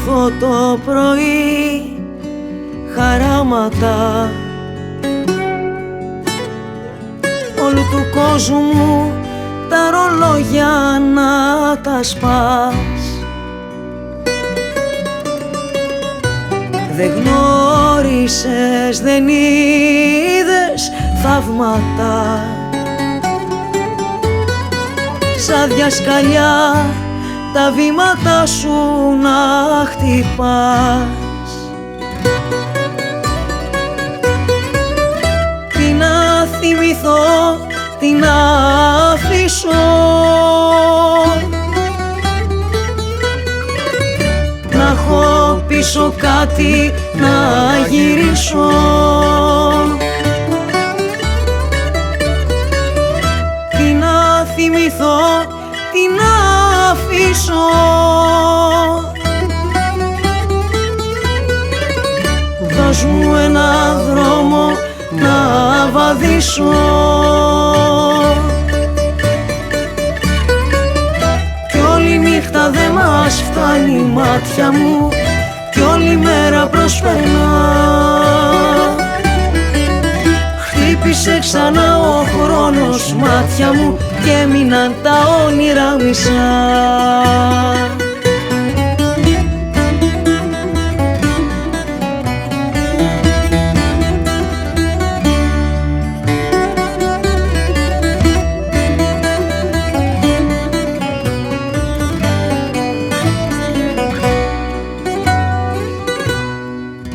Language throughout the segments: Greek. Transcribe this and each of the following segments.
νιώθω το πρωί χαράματα όλου του κόσμου τα ρολόγια να τα σπάς. Δεν γνώρισες, δεν είδες θαύματα σαν διασκαλιά τα βήματα σου να χτυπάς. Τι να θυμηθώ, τι να αφήσω, να έχω πίσω κάτι να γυρίσω. Τι να θυμηθώ, τι να αφήσω, δώσ' μου ένα δρόμο να βαδίσω. Κι όλη νύχτα δε μας φτάνει η μάτια μου, κι όλη μέρα προσπερνά. Χτύπησε ξανά ο χρόνος μάτια μου και έμειναν τα όνειρα μισά.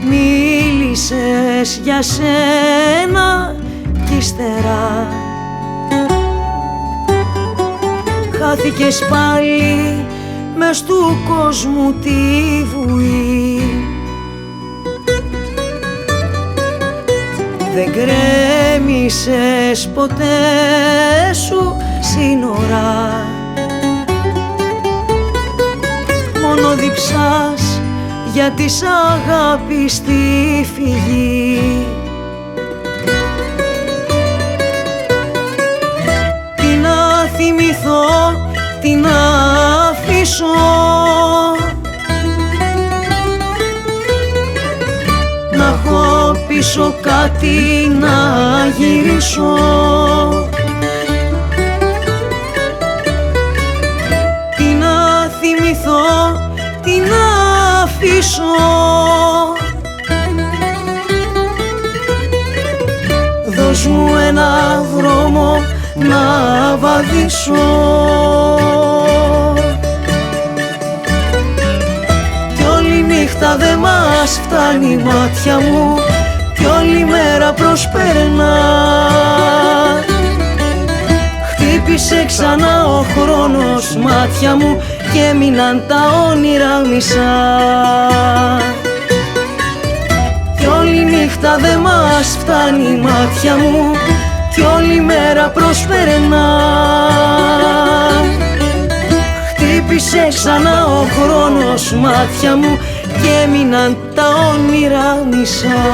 Μίλησες για σένα κι ύστερα χάθηκες πάλι μες του κόσμου τη βουή. Δεν γκρέμισες ποτέ σου σύνορα, μόνο διψάς γιατί σ' αγάπη στη φυγή. Τι να θυμηθώ, τι να αφήσω, να έχω πίσω κάτι να γυρίσω. Τι να θυμηθώ, τι να αφήσω, δώσ' μου ένα δρόμο να βαδίσω. Κι όλη νύχτα δε μας φτάνει η μάτια μου, κι όλη μέρα προσπερνά. Χτύπησε ξανά ο χρόνος μάτια μου και έμειναν τα όνειρα μισά. Κι όλη νύχτα δε μας φτάνει η μάτια μου, κι όλη μέρα προσπερνά. Χτύπησε ξανά ο χρόνος μάτια μου και έμειναν τα όνειρα μισά.